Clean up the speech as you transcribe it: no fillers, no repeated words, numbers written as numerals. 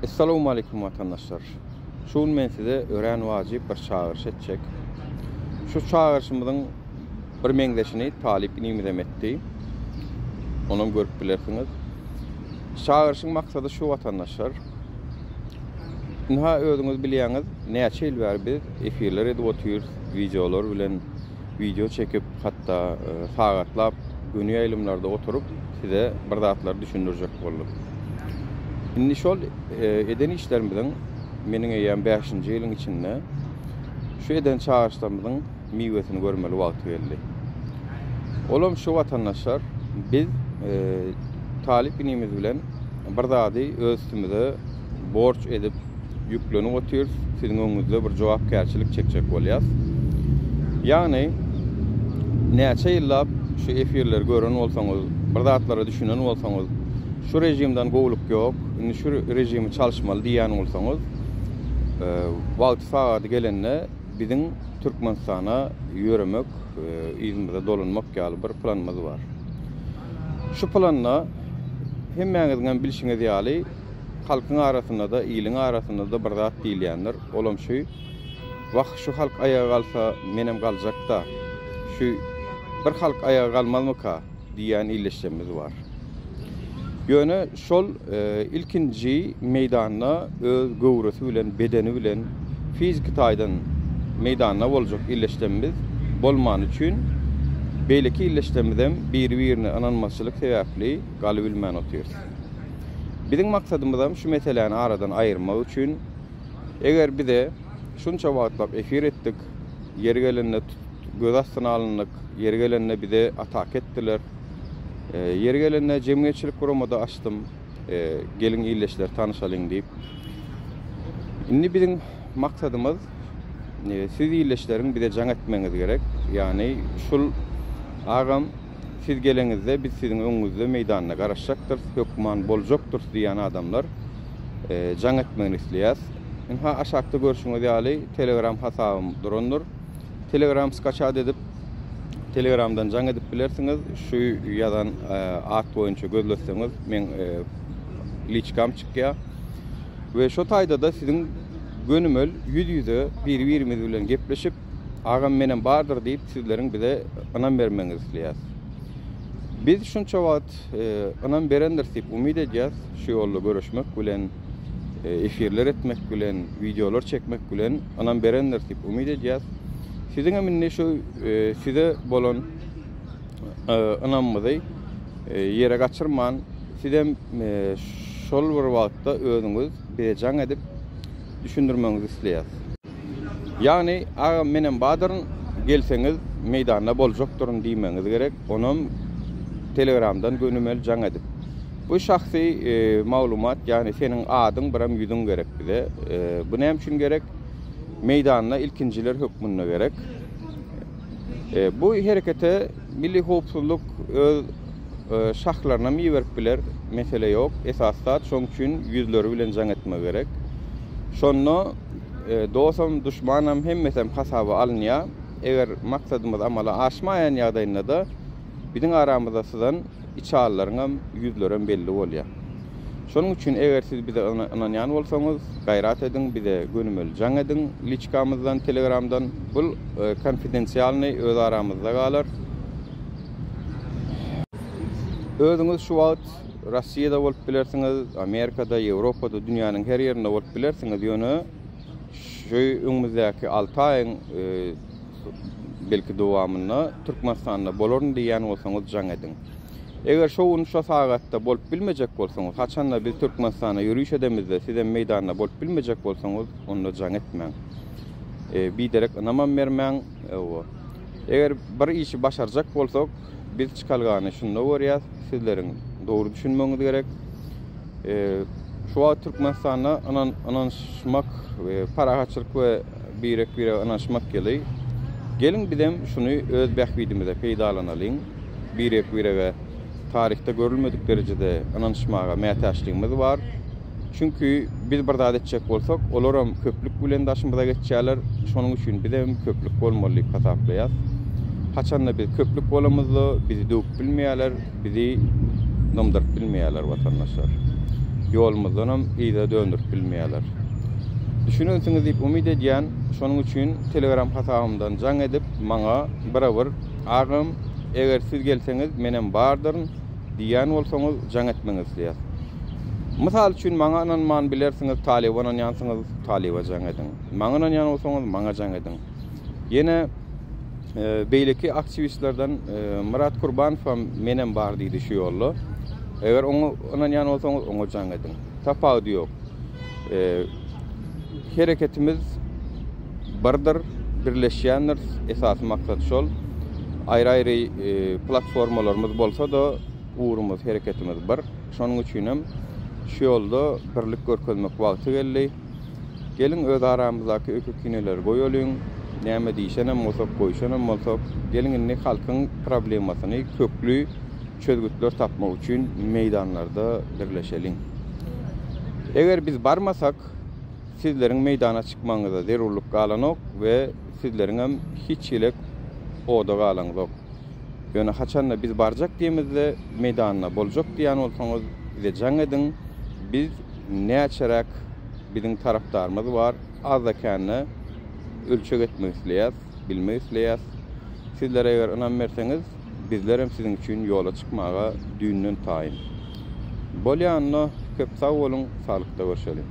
Assalamu alaikum vatandaşlar. Şuun men size ören vacip bir çağırış etjek. Şu çağırışımızın bir meňdeşini talip inimizem etdi. Onu görüp bilersiniz. Çağırışın maksadı şu vatandaşlar. Inha özüňiz bilýäňiz, näçe ýyl bäri biz efirler edip otyrýar, videolar bilen video çekip hatta sagatlap günü ýaýlymlarda oturup size bir zatlar düşündirjek bolduk. Indi şol eden işlerimizden meniň eýen 5-nji ýylyň içinde şu eden çağırışlarymyzyň miwesini görmeli wagt geldi. Olam şu vatandaşlar biz talip inimiz bilen bir zady öz üstümize borç edip yüklenip otyrýar, siziň öňüňizde bir jogapkärçilik çekjek bolýar. Ýagny näçe ýyllap şu efirler gören bolsaňyz, bir zatlara düşünen bolsaňyz, şu rejimden gowluk ýok, indi şu rejimi çalışmaly diýän bolsaňyz, wagt sagat gelende biziň Türkmenistana ýöremek, ýygyňyza dolanmak ýaly bir planymyz bar. Şu planna hemmäňizden bilişiňiz ýaly halkyň arasynda da, ýylyň arasynda da bir zat diýilýändir. Olam şu wagt şu halk ayağa galsa menem galjak da, şu bir halk ayağa galmalmyka diýen illeşmemiz bar. Ýöne şol ilkinji meýdanyna öz gowrusy bilen, bedeni bilen fizik taýdan meýdanyna boljak illeşmemiz bolman üçin beýleki illeşmemizden bir-birini ananmaçylyk sebäpli galy bilmän otyrýar. Biziň maksadymyz şu meseleni aradan aýyrmak üçin eger bize şunça wagtlap efir etdik, ýeri gelende göz astyna alyndyk, ýeri gelende bize atak etdiler. Ýeri gelende jemgyýetçilik guramada açdym, gelin illeşler tanışalyň diýip. Indi biziň maksadymyz siz illeşleriň bize jaň etmeňiz gerek. Ýani şul agam siz geleňizde biz siziň öňüňizde meýdanyna garaşjakdyr, hökman boljakdyr diýen adamlar jaň etmeňi isleýär. Inha aşakda görüşüňiz ýaly Telegram hasabym durandyr. Telegram skaçat edip Telegramdan jaň edip bilersiňiz. Şu ýadan at boýunça gözleseňiz men liçkam çykýar. We şo taýda da siziň gönümel ýüz-ýüze bir-birimiz bilen gepleşip agam menen bardyr diýip sizleriň bize anam bermeňizi isleýär. Biz şunça wagt anam berendir diýip umyt edýäs. Şu ýolda görüşmek bilen, efirler etmek bilen, videolar çekmek bilen anam berendir diýip umyt edýäs. Siziň eminne şu size bolan anamyzy ýere gaçyrman, sizem şol bir wagtda özüňiz bize jaň edip düşündirmeňizi isleýär. Ýagny agam menen badyryn gelseňiz meýdanda boljakdyr diýmeňiz gerek. Onam Telegramdan gönümel jaň edip. Bu şahsy maglumat, ýani seniň adyň biram ýüzüň gerek bize. Bu näme üçin gerek? Meýdanyna ilkinjiler hökmüne gerek. Bu herekete milli howpsuzlyk öz şahlaryna miýerip biler, mesele ýok. Esasda şoň üçin ýüzleri bilen jaň etmek gerek. Şonu dostum, düşmanam hemmesem hasaba alınýar. Eger maksadymyz amala aşmaýan ýagdaýynda da biziň aramyzda sızan içallaryň ýüzleri belli bolýar. Şonuň üçin eger siz bize ananýan bolsaňyz, gaýrat ediň, bize gönümel jaň ediň, liçkamyzdan, Telegramdan. Bu konfidensialny öz aramyzda galar. Özüňiz şu wagt Rossiýada bolup bilersiňiz, Amerikada, Ýewropada, dünýäniň her ýerinde bolup bilersiňiz. Ýöne şu öňümüzdäki 6 aýyň belki dowamyna Türkmenistanda bolaryn diýen bolsaňyz jaň ediň. Eger şowun şu sagatda bolup bilmejek bolsaňyz, haçanda biz Türkmenistana ýürüýüş edemizde, sizem meýdanyna bolup bilmejek bolsaňyz, onda jaň etmeň. Biderek anamam bermeň. Eger bir işi başarjak bolsak, biz çykalgany şunda görýär, sizleriň dogry düşünmeňiz gerek. Şu Türkmenistana ananşmak we parahaçylyk we birek ananşmak gelýär. Gelin bizem şunu öz bähbidimize peýdalanalyň. Birek tarihte görülmedik derecede ananşmaga mätäçligimiz var. Çünkü biz bir zat etjek bolsak, olaram köplük bilen daşymyza geçýärler. Şonuň üçin bizem köplük bolmaly hasaplaýar. Haçanda biz köplük bolamyzdy, bizi döwüp bilmeýärler, bizi namdyryp bilmeýärler vatandaşlar. ýolumyzdan hem ýyda döndürip bilmeýärler. Düşünürsiniz diýip umyt edýän, şonuň üçin Telegram hasabymdan jaň edip maňa bir agam eger siz gelseňiz menen bardyryn diýän bolsaňyz jaň etmeňiz diýär. Mysal üçin maňa inanman bilersiňiz, Taliban ýansyňyz, Taliban jaň ediň. Maňa ýan bolsaňyz maňa jaň ediň. Ýene beýleki aktivistlerden Murat Kurbanov menen bar diýdi şu ýolda. Eger oňa ýan bolsaňyz oňa jaň ediň. Tapawdy ýok. Hereketimiz bardır, birleşýändir. Esas maksat şol. Aýry-aýry platformalarymyz bolsa da uğrumuz, hereketimiz bar. Şonuň üçin hem şu ýolda birlik görkezmek wagty geldi. Gelin öz aramyzdaky ökükineler goýalyň. Näme diýşenem bolsak, goýşenem bolsak, gelin indi halkyň problemasyny köklü çözgütler tapmak üçin meýdanlarda birleşeliň. Eger biz barmasak, sizlerin meydana çıkmanıza zerurluk galanok ve sizlerin hem hiç ilek oda galanok. Yani haçanla biz barjak diýmizde meydanına boljak diýen bolsaňyz bize jaň edin. Biz näçerek biziň tarapdarymyz bar, azakany ölçek etmek isleýäs, bilmek isleýäs. Sizler eger önam berseňiz, bizler hem siziň üçin ýola çykmaga düýünden taýyn. Bolýanna köp sag bolun, salykda görüşelim.